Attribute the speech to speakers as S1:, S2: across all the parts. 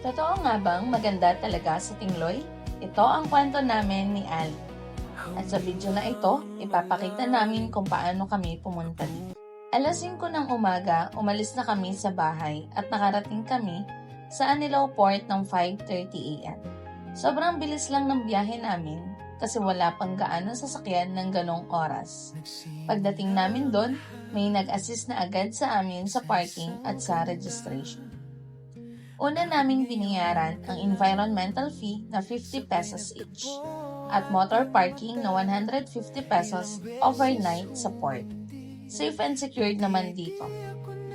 S1: Totoo nga bang maganda talaga sa Tingloy? Ito ang kwento namin ni Ali. At sa video na ito, ipapakita namin kung paano kami pumunta dito. Alas 5 ng umaga, umalis na kami sa bahay at nakarating kami sa Anilao Port ng 5:30 AM. Sobrang bilis lang ng biyahe namin kasi wala pang gaano sasakyan ng ganong oras. Pagdating namin doon, may nag-assist na agad sa amin sa parking at sa registration. Una naming binayaran ang environmental fee na 50 pesos each at motor parking na 150 pesos overnight sa port. Safe and secured naman dito.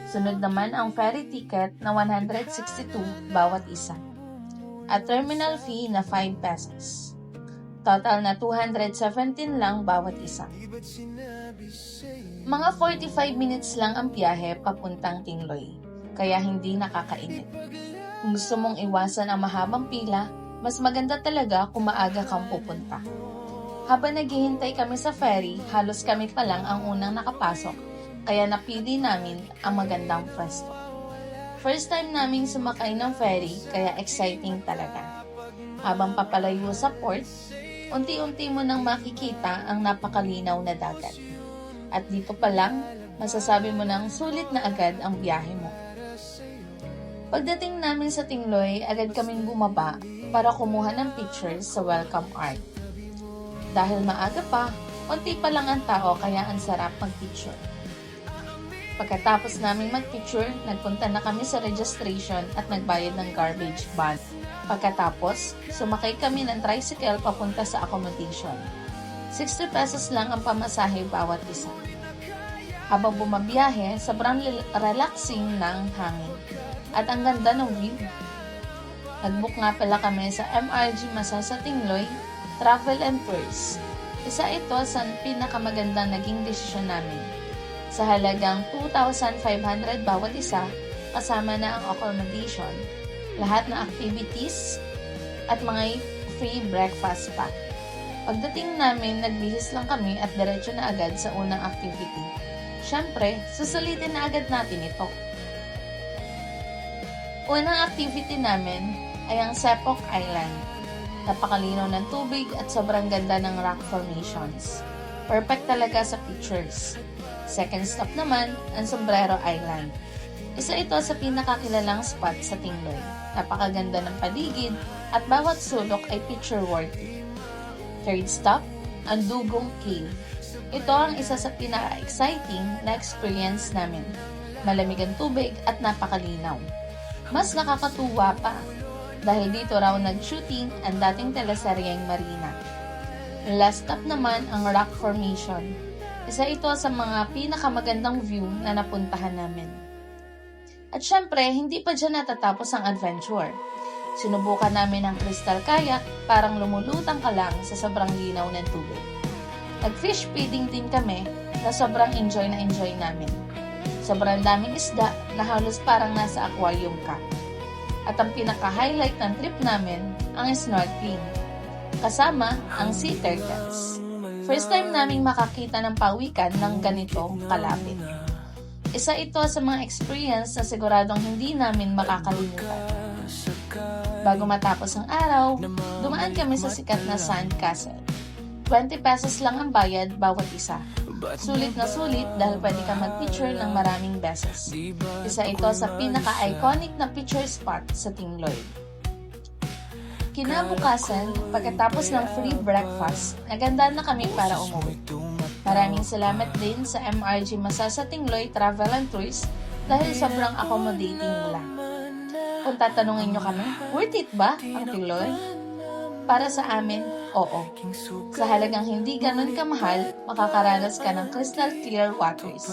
S1: Sunod naman ang ferry ticket na 162 bawat isa at terminal fee na 5 pesos. Total na 217 lang bawat isa. Mga 45 minutes lang ang biyahe papuntang Tingloy, kaya hindi nakakainit. Kung gusto mong iwasan ang mahabang pila, mas maganda talaga kung maaga kang pupunta. Habang naghihintay kami sa ferry, halos kami pa lang ang unang nakapasok, kaya napili namin ang magandang pwesto. First time naming sumakay ng ferry, kaya exciting talaga. Habang papalayo sa port, unti-unti mo nang makikita ang napakalinaw na dagat. At dito pa lang, masasabi mo nang sulit na agad ang biyahe mo. Pagdating namin sa Tingloy, agad kaming bumaba para kumuha ng pictures sa welcome art. Dahil maaga pa, konti pa lang ang tao kaya ang sarap mag-picture. Pagkatapos naming mag-picture, nagpunta na kami sa registration at nagbayad ng garbage bag. Pagkatapos, sumakay kami ng tricycle papunta sa accommodation. 60 pesos lang ang pamasahe bawat isa. Habang bumabiyahe, sobrang relaxing ng hangin. At ang ganda ng view. Nag-book nga pala kami sa MRG Masa sa Tingloy, Travel and Tours. Isa ito sa pinakamagandang naging desisyon namin. Sa halagang 2,500 bawat isa, kasama na ang accommodation, lahat na activities, at mga free breakfast pa. Pagdating namin, nagbihis lang kami at diretso na agad sa unang activity. Siyempre, susulitin na agad natin ito. Unang activity namin ay ang Sepok Island. Napakalinaw ng tubig at sobrang ganda ng rock formations. Perfect talaga sa pictures. Second stop naman, ang Sombrero Island. Isa ito sa pinakakilalang spot sa Tingloy. Napakaganda ng paligid at bawat sulok ay picture-worthy. Third stop, ang Dugong Cave. Ito ang isa sa pinaka-exciting na experience namin. Malamig ang tubig at napakalinaw. Mas nakakatuwa pa dahil dito raw nag-shooting ang dating teleseryeng Marina. Last stop naman ang Rock Formation. Isa ito sa mga pinakamagandang view na napuntahan namin. At syempre, hindi pa dyan natatapos ang adventure. Sinubukan namin ang crystal kayak, parang lumulutang ka lang sa sobrang linaw ng tubig. Nag-fish feeding din kami na sobrang enjoy namin. Sobrang daming isda na halos parang nasa aquarium ka. At ang pinaka-highlight ng trip namin, ang snorkeling. Kasama ang sea turtles. First time naming makakita ng pawikan ng ganito kalapit. Isa ito sa mga experience na siguradong hindi namin makakalimutan. Bago matapos ang araw, dumaan kami sa sikat na Sand Castle. 20 pesos lang ang bayad bawat isa. Sulit na sulit dahil pwede ka mag-picture ng maraming beses. Isa ito sa pinaka-iconic na picture spot sa Tingloy. Kinabukasan, pagkatapos ng free breakfast, naganda na kami para umuwi. Maraming salamat din sa MRG Masa sa Tingloy Travel and Tours dahil sobrang accommodating nila. Kung tatanungin nyo kami, worth it ba ang Tingloy? Para sa amin, oo. Sa halagang hindi ganun kamahal, makakaranas ka ng crystal clear waters,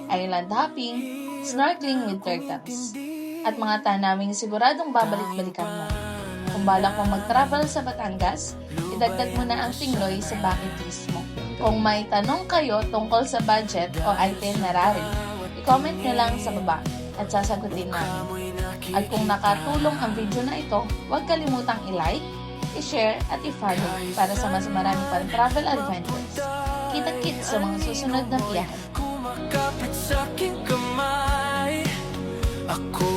S1: island hopping, snorkeling with turtles, at mga tanawing siguradong babalik-balikan mo. Kung balak mong mag-travel sa Batangas, idagdag mo na ang Tingloy sa bucket list mo. Kung may tanong kayo tungkol sa budget o itinerary, i-comment nyo lang sa baba at sasagutin namin. At kung nakatulong ang video na ito, huwag kalimutang i-like, i-share at i-follow para sa mas marami pang travel adventures. Kita-kits sa mga susunod na biyahe.
S2: Kumakapit sa aking kamay, ako